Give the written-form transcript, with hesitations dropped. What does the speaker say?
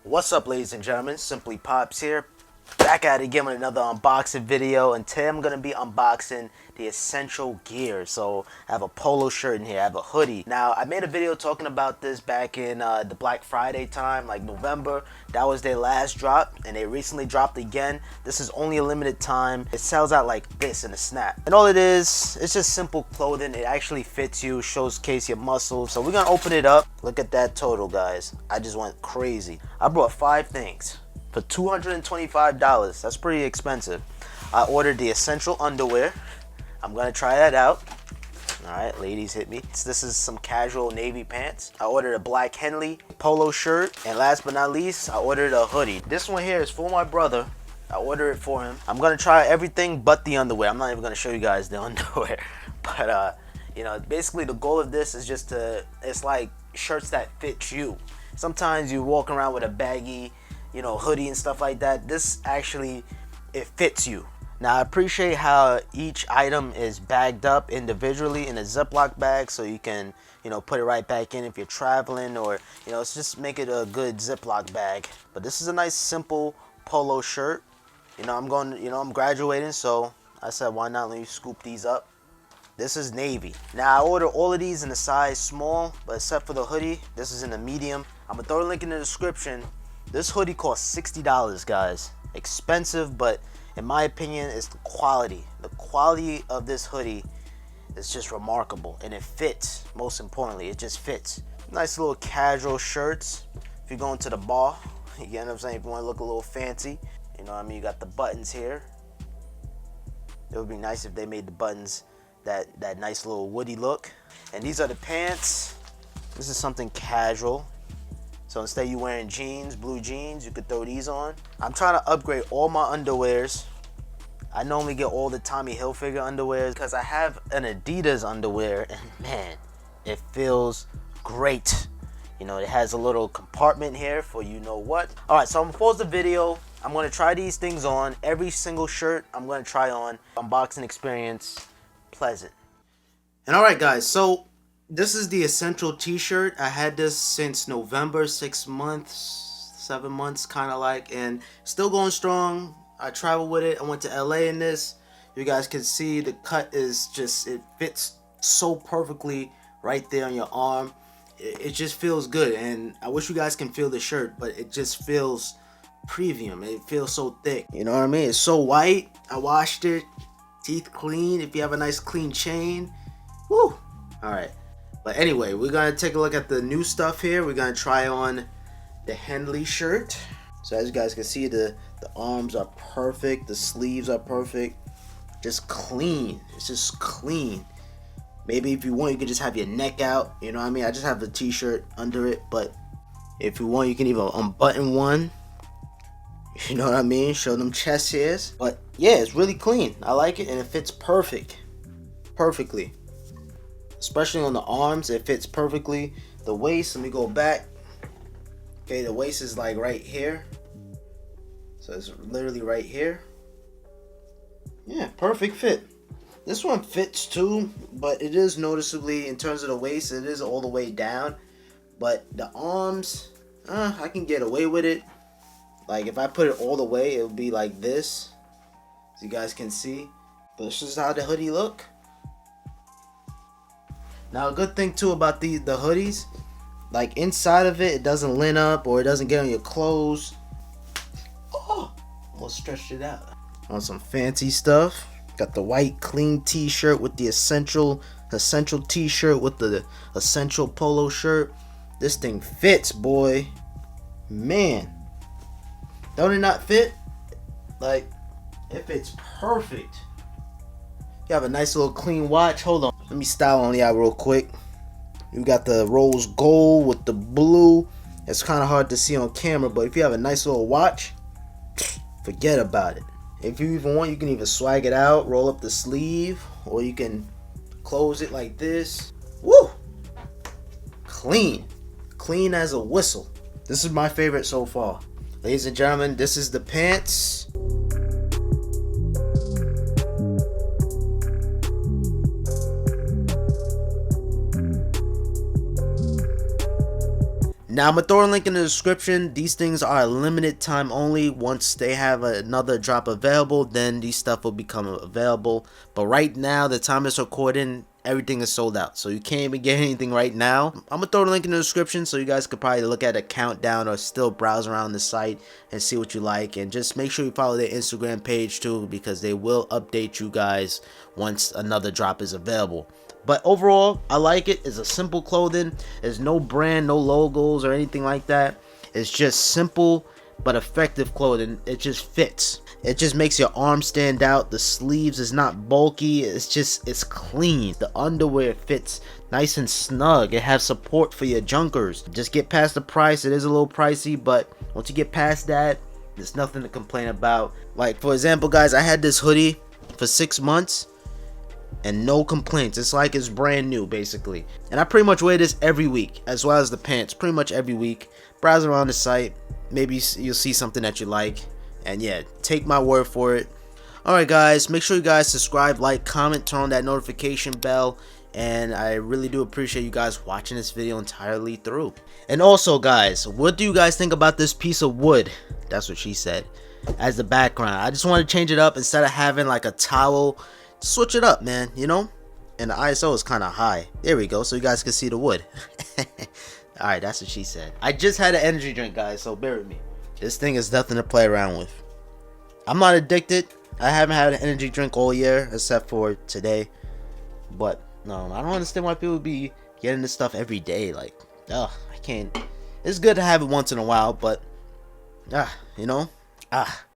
What's up, ladies and gentlemen? SimplyPops here, back at it again with another unboxing video, and today I'm going to be unboxing the essential gear. So I have a polo shirt in here, I have a hoodie. Now, I made a video talking about this back in the Black Friday time, like November. That was their last drop, and they recently dropped again. This is only a limited time. It sells out like this in a snap. And all it is, it's just simple clothing. It actually fits you, showcase your muscles. So we're going to open it up. Look at that total, guys. I just went crazy. I brought 5 things for $225. That's pretty expensive. I ordered the essential underwear. I'm gonna try that out. All right, ladies, hit me. This is some casual navy pants. I ordered a black Henley polo shirt, and last but not least, I ordered a hoodie. This one here is for my brother. I ordered it for him. I'm gonna try everything but the underwear. I'm not even gonna show you guys the underwear, but you know, basically the goal of this is just to, it's like shirts that fit you. Sometimes you walk around with a baggy, you know, hoodie and stuff like that. This actually, it fits you. Now, I appreciate how each item is bagged up individually in a Ziploc bag, so you can, you know, put it right back in if you're traveling, or, you know, it's just make it a good Ziploc bag. But this is a nice, simple polo shirt. You know, I'm graduating, so I said, why not let me scoop these up? This is navy. Now, I ordered all of these in a size small, but except for the hoodie, this is in a medium. I'm gonna throw a link in the description. This hoodie costs $60, guys. Expensive, but in my opinion, it's the quality. The quality of this hoodie is just remarkable, and it fits. Most importantly, it just fits. Nice little casual shirts. If you're going to the bar, you know what I'm saying? If you want to look a little fancy, you know what I mean? You got the buttons here. It would be nice if they made the buttons that nice little woody look. And these are the pants. This is something casual. So instead of you wearing jeans, blue jeans, you could throw these on. I'm trying to upgrade all my underwears. I normally get all the Tommy Hilfiger underwears because I have an Adidas underwear, and man, it feels great. You know, it has a little compartment here for you know what. All right, so I'm gonna pause the video. I'm gonna try these things on. Every single shirt I'm gonna try on. Unboxing experience, pleasant. And all right, guys, so this is the essential t-shirt. I had this since November, 6 months, 7 months, kind of like, and still going strong. I traveled with it. I went to LA in this. You guys can see the cut is just, it fits so perfectly right there on your arm. It just feels good, and I wish you guys can feel the shirt, but it just feels premium. It feels so thick. You know what I mean? It's so white. I washed it. Teeth clean. If you have a nice clean chain. Woo! All right. But anyway, we're going to take a look at the new stuff here. We're going to try on the Henley shirt. So as you guys can see, the arms are perfect. The sleeves are perfect. Just clean. It's just clean. Maybe if you want, you can just have your neck out. You know what I mean? I just have the t-shirt under it. But if you want, you can even unbutton one. You know what I mean? Show them chest hairs. But yeah, it's really clean. I like it, and it fits perfectly. Especially on the arms, it fits perfectly. The waist, let me go back. Okay, the waist is like right here. So it's literally right here. Yeah, perfect fit. This one fits too, but it is noticeably, in terms of the waist, it is all the way down. But the arms, I can get away with it. Like if I put it all the way, it would be like this. As you guys can see. But this is how the hoodie look. Now, a good thing too about the hoodies, like inside of it, it doesn't lint up or it doesn't get on your clothes. Oh, almost stretched it out. On some fancy stuff. Got the white clean t-shirt with the essential t-shirt with the essential polo shirt. This thing fits, boy. Man. Don't it not fit? Like, it fits perfect. You have a nice little clean watch. Hold on. Let me style on y'all real quick. You got the rose gold with the blue. It's kind of hard to see on camera, but if you have a nice little watch, forget about it. If you even want, you can even swag it out, roll up the sleeve, or you can close it like this. Woo! Clean. Clean as a whistle. This is my favorite so far. Ladies and gentlemen, this is the pants. Now I'm gonna throw a link in the description. These things are a limited time only. Once they have another drop available, then these stuff will become available. But right now, the time it's recording, everything is sold out, so you can't even get anything right now. I'm gonna throw the link in the description so you guys could probably look at a countdown or still browse around the site and see what you like. And just make sure you follow their Instagram page too, because they will update you guys once another drop is available. But overall, I like it. It's a simple clothing. There's no brand, no logos or anything like that. It's just simple but effective clothing. It just fits. It just makes your arms stand out. The sleeves is not bulky. It's clean. The underwear fits nice and snug. It has support for your junkers. Just get past the price. It is a little pricey, but once you get past that, there's nothing to complain about. Like, for example, guys, I had this hoodie for 6 months and no complaints. It's like it's brand new basically, and I pretty much wear this every week, as well as the pants, pretty much every week. Browse around the site, maybe you'll see something that you like, and yeah, take my word for it. Alright guys, make sure you guys subscribe, like, comment, turn on that notification bell, and I really do appreciate you guys watching this video entirely through. And also guys, what do you guys think about this piece of wood, that's what she said, as the background? I just want to change it up. Instead of having like a towel, switch it up, man, you know. And the ISO is kind of high. There we go, so you guys can see the wood. Alright, that's what she said. I just had an energy drink, guys, so bear with me. This thing is nothing to play around with. I'm not addicted. I haven't had an energy drink all year except for today. But no, I don't understand why people be getting this stuff every day. Like, ugh, I can't. It's good to have it once in a while, but you know,